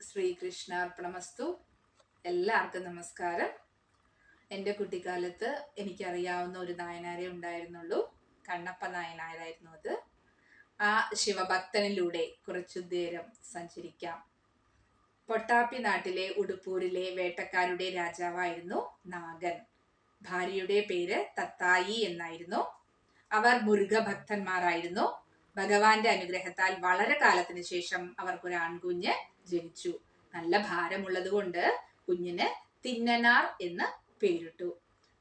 ശ്രീകൃഷ്ണാർപ്പണമസ്തു. എല്ലാവർക്കും നമസ്കാരം. എൻ്റെ കുട്ടിക്കാലത്ത് എനിക്കറിയാവുന്ന ഒരു നായനാരെ ഉണ്ടായിരുന്നുള്ളൂ. കണ്ണപ്പ നായനാരായിരുന്നു അത്. ആ ശിവഭക്തനിലൂടെ കുറച്ചു നേരം സഞ്ചരിക്കാം. പൊട്ടാപ്പി നാട്ടിലെ ഉടുപ്പൂരിലെ വേട്ടക്കാരുടെ രാജാവായിരുന്നു നാഗൻ. ഭാര്യയുടെ പേര് തത്തായി എന്നായിരുന്നു. അവർ മുരുകഭക്തന്മാരായിരുന്നു. ഭഗവാന്റെ അനുഗ്രഹത്താൽ വളരെ കാലത്തിന് ശേഷം അവർക്കൊരു ആൺകുഞ്ഞ് ജനിച്ചു. നല്ല ഭാരമുള്ളത് കൊണ്ട് കുഞ്ഞിന് തിന്നനാർ എന്ന് പേരിട്ടു.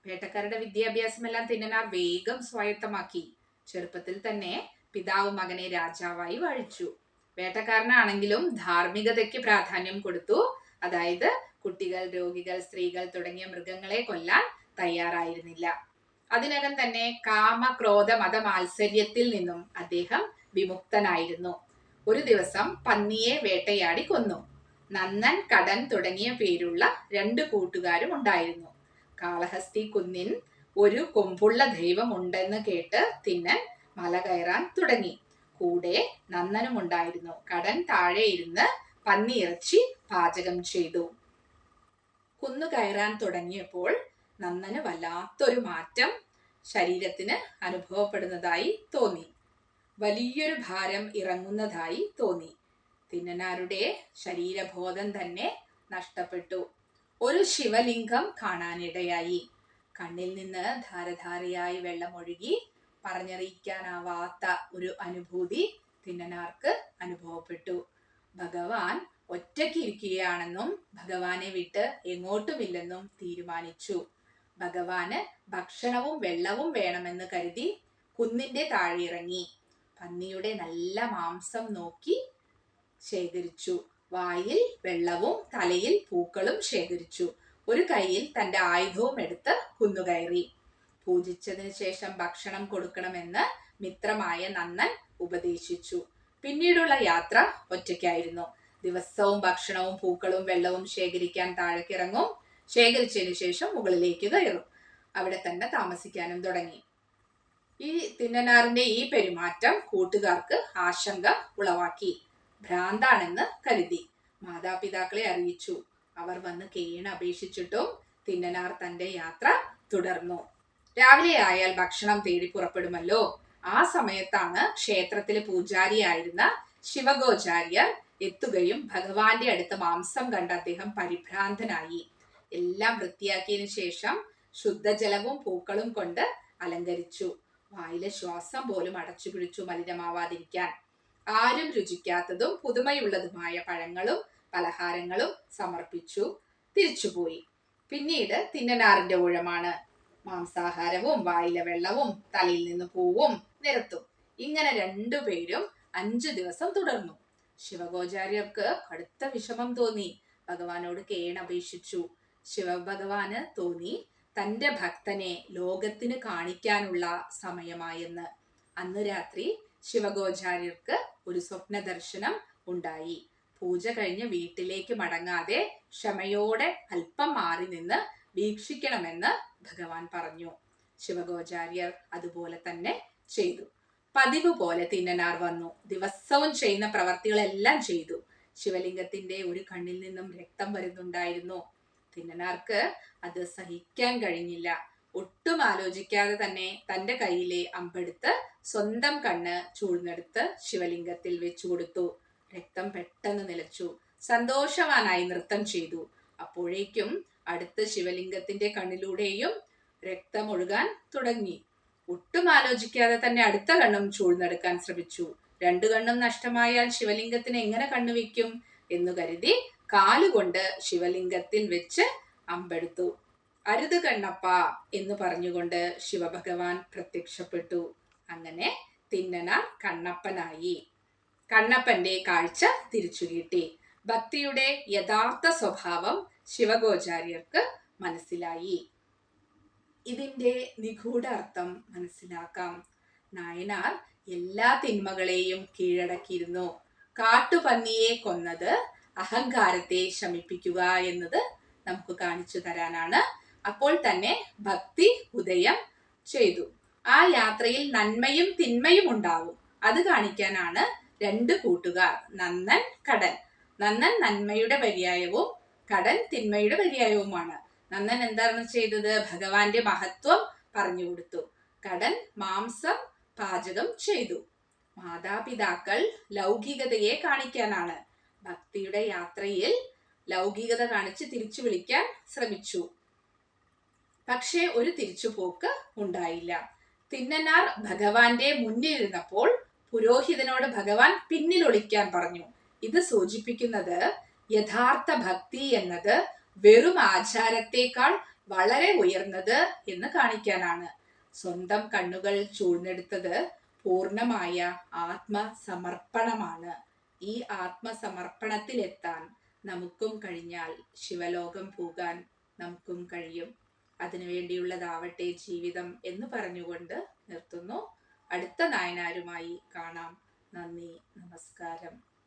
വേട്ടക്കാരുടെ വിദ്യാഭ്യാസമെല്ലാം തിന്നനാർ വേഗം സ്വായത്തമാക്കി. ചെറുപ്പത്തിൽ തന്നെ പിതാവ് മകനെ രാജാവായി വാഴിച്ചു. വേട്ടക്കാരനാണെങ്കിലും ധാർമ്മികതയ്ക്ക് പ്രാധാന്യം കൊടുത്തു. അതായത് കുട്ടികൾ, രോഗികൾ, സ്ത്രീകൾ തുടങ്ങിയ മൃഗങ്ങളെ കൊല്ലാൻ തയ്യാറായിരുന്നില്ല. അതിനകം തന്നെ കാമ, ക്രോധ, മത മാത്സര്യത്തിൽ നിന്നും അദ്ദേഹം വിമുക്തനായിരുന്നു. ഒരു ദിവസം പന്നിയെ വേട്ടയാടി കൊന്നു. നന്നൻ, കടൻ തുടങ്ങിയ പേരുള്ള 2 കൂട്ടുകാരും ഉണ്ടായിരുന്നു. കാളഹസ്തി കുന്നിൻ ഒരു കൊമ്പുള്ള ദൈവം ഉണ്ടെന്ന് കേട്ട് തിന്നൻ മല കയറാൻ തുടങ്ങി. കൂടെ നന്നനും ഉണ്ടായിരുന്നു. കടൻ താഴെ ഇരുന്ന് പന്നിയിറച്ചി പാചകം ചെയ്തു. കുന്നു കയറാൻ തുടങ്ങിയപ്പോൾ നന്നന് വല്ലാത്തൊരു മാറ്റം ശരീരത്തിന് അനുഭവപ്പെടുന്നതായി തോന്നി. വലിയൊരു ഭാരം ഇറങ്ങുന്നതായി തോന്നി. തിന്നനാരുടെ ശരീരബോധം തന്നെ നഷ്ടപ്പെട്ടു. ഒരു ശിവലിംഗം കാണാനിടയായി. കണ്ണിൽ നിന്ന് ധാരധാരയായി വെള്ളമൊഴുകി. പറഞ്ഞറിയിക്കാനാവാത്ത ഒരു അനുഭൂതി തിന്നനാർക്ക് അനുഭവപ്പെട്ടു. ഭഗവാൻ ഒറ്റയ്ക്ക് ഇരിക്കുകയാണെന്നും ഭഗവാനെ വിട്ട് എങ്ങോട്ടുമില്ലെന്നും തീരുമാനിച്ചു. ഭഗവാന് ഭക്ഷണവും വെള്ളവും വേണമെന്ന് കരുതി കുന്നിന്റെ താഴെ ഇറങ്ങി. പന്നിയുടെ നല്ല മാംസം നോക്കി ശേഖരിച്ചു. വായിൽ വെള്ളവും തലയിൽ പൂക്കളും ശേഖരിച്ചു. ഒരു കൈയിൽ തന്റെ ആയുധവും എടുത്ത് കുന്നുകയറി. പൂജിച്ചതിന് ശേഷം ഭക്ഷണം കൊടുക്കണമെന്ന് മിത്രമായ നന്നൻ ഉപദേശിച്ചു. പിന്നീടുള്ള യാത്ര ഒറ്റയ്ക്കായിരുന്നു. ദിവസവും ഭക്ഷണവും പൂക്കളും വെള്ളവും ശേഖരിക്കാൻ താഴേക്കിറങ്ങും. ശേഖരിച്ചതിന് ശേഷം മുകളിലേക്ക് കയറും. അവിടെ തന്നെ താമസിക്കാനും തുടങ്ങി. ഈ തിന്നനാറിന്റെ ഈ പെരുമാറ്റം കൂട്ടുകാർക്ക് ആശങ്ക ഭ്രാന്താണെന്ന് കരുതി. മാതാപിതാക്കളെ അറിയിച്ചു. അവർ വന്ന് കേണ് അപേക്ഷിച്ചിട്ടും തിന്നനാർ തന്റെ യാത്ര തുടർന്നു. രാവിലെ ആയാൽ ഭക്ഷണം തേടി പുറപ്പെടുമല്ലോ. ആ സമയത്താണ് ക്ഷേത്രത്തിലെ പൂജാരിയായിരുന്ന ശിവഗോചാര്യർ എത്തുകയും ഭഗവാന്റെ അടുത്ത് മാംസം കണ്ട അദ്ദേഹം പരിഭ്രാന്തനായി. എല്ലാം വൃത്തിയാക്കിയതിനു ശേഷം ശുദ്ധജലവും പൂക്കളും കൊണ്ട് അലങ്കരിച്ചു. വായിലെ ശ്വാസം പോലും അടച്ചു പിടിച്ചു മലിനമാവാതിരിക്കാൻ. ആരും രുചിക്കാത്തതും പുതുമയുള്ളതുമായ പഴങ്ങളും പലഹാരങ്ങളും സമർപ്പിച്ചു. തിരിച്ചുപോയി. പിന്നീട് തിന്നനാറിന്റെ ഊഴമാണ്. മാംസാഹാരവും വായിലെ വെള്ളവും തലയിൽ നിന്ന് പൂവും നിരത്തും. ഇങ്ങനെ 2 പേരും 5 ദിവസം തുടർന്നു. ശിവഗോചാര്യർക്ക് കടുത്ത വിഷമം തോന്നി. ഭഗവാനോട് കേണപേക്ഷിച്ചു. ശിവഭഗവാന് തോന്നി തന്റെ ഭക്തനെ ലോകത്തിന് കാണിക്കാനുള്ള സമയമായെന്ന്. അന്ന് രാത്രി ശിവഗോചാര്യർക്ക് ഒരു സ്വപ്ന ദർശനം ഉണ്ടായി. പൂജ കഴിഞ്ഞ് വീട്ടിലേക്ക് മടങ്ങാതെ ക്ഷമയോടെ അല്പം മാറി നിന്ന് വീക്ഷിക്കണമെന്ന് ഭഗവാൻ പറഞ്ഞു. ശിവഗോചാര്യർ അതുപോലെ തന്നെ ചെയ്തു. പതിവ് പോലെ തിന്നനാർ വന്നു. ദിവസവും ചെയ്യുന്ന പ്രവർത്തികളെല്ലാം ചെയ്തു. ശിവലിംഗത്തിന്റെ ഒരു കണ്ണിൽ നിന്നും രക്തം വരുന്നുണ്ടായിരുന്നു. തിന്നനാർക്ക് അത് സഹിക്കാൻ കഴിഞ്ഞില്ല. ഒട്ടും ആലോചിക്കാതെ തന്നെ തന്റെ കയ്യിലെ അമ്പെടുത്ത് സ്വന്തം കണ്ണ് ചൂഴ്ന്നെടുത്ത് ശിവലിംഗത്തിൽ വെച്ചു കൊടുത്തു. രക്തം പെട്ടെന്ന് നിലച്ചു. സന്തോഷവാനായി നൃത്തം ചെയ്തു. അപ്പോഴേക്കും അടുത്ത ശിവലിംഗത്തിന്റെ കണ്ണിലൂടെയും രക്തം ഒഴുകാൻ തുടങ്ങി. ഒട്ടും ആലോചിക്കാതെ തന്നെ അടുത്ത കണ്ണും ചൂഴ്ന്നെടുക്കാൻ ശ്രമിച്ചു. 2 കണ്ണും നഷ്ടമായാൽ ശിവലിംഗത്തിന് എങ്ങനെ കണ്ണുവെക്കും എന്നു കരുതി കാലുകൊണ്ട് ശിവലിംഗത്തിൽ വെച്ച് അമ്പെടുത്തു. അരുത് കണ്ണപ്പ എന്ന് പറഞ്ഞുകൊണ്ട് ശിവഭഗവാൻ പ്രത്യക്ഷപ്പെട്ടു. അങ്ങനെ തിന്നനാർ കണ്ണപ്പനായി. കണ്ണപ്പന്റെ കാഴ്ച തിരിച്ചു കിട്ടി. ഭക്തിയുടെ യഥാർത്ഥ സ്വഭാവം ശിവഗോചാര്യർക്ക് മനസ്സിലായി. ഇതിന്റെ നിഗൂഢ അർത്ഥം മനസ്സിലാക്കാം. നായനാർ എല്ലാ തിന്മകളെയും കീഴടക്കിയിരുന്നു. കാട്ടുപന്നിയെ കൊന്നത് അഹങ്കാരത്തെ ശമിപ്പിക്കുക എന്നത് നമുക്ക് കാണിച്ചു തരാനാണ്. അപ്പോൾ തന്നെ ഭക്തി ഉദയം ചെയ്തു. ആ യാത്രയിൽ നന്മയും തിന്മയും ഉണ്ടാവും. അത് കാണിക്കാനാണ് 2 കൂട്ടുകാർ നന്നൻ, കടൻ നന്നൻ നന്മയുടെ പര്യായവും കടൻ തിന്മയുടെ പര്യായവുമാണ്. നന്നൻ എന്താണ് ചെയ്തത്? ഭഗവാന്റെ മഹത്വം പറഞ്ഞു കൊടുത്തു. കടൻ മാംസം പാചകം ചെയ്തു. മാതാപിതാക്കൾ ലൗകികതയെ കാണിക്കാനാണ്. ഭക്തിയുടെ യാത്രയിൽ ലൗകികത കാണിച്ച് തിരിച്ചു വിളിക്കാൻ ശ്രമിച്ചു. പക്ഷേ ഒരു തിരിച്ചുപോക്ക് ഉണ്ടായില്ല. തിന്നനാർ ഭഗവാന്റെ മുന്നിലിരുന്നപ്പോൾ പുരോഹിതനോട് ഭഗവാൻ പിന്നിൽ ഒളിക്കാൻ പറഞ്ഞു. ഇത് സൂചിപ്പിക്കുന്നത് യഥാർത്ഥ ഭക്തി എന്നത് വെറും ആചാരത്തെക്കാൾ വളരെ ഉയർന്നത് എന്ന് കാണിക്കാനാണ്. സ്വന്തം കണ്ണുകൾ ചൂഴ്ന്നെടുത്തത് പൂർണ്ണമായ ആത്മസമർപ്പണമാണ്. ഈ ആത്മസമർപ്പണത്തിലെത്താൻ നമുക്കും കഴിഞ്ഞാൽ ശിവലോകം പോകാൻ നമുക്കും കഴിയും. അതിനുവേണ്ടിയുള്ളതാവട്ടെ ജീവിതം എന്ന് പറഞ്ഞുകൊണ്ട് നിർത്തുന്നു. അടുത്ത നായനാരുമായി കാണാം. നന്ദി, നമസ്കാരം.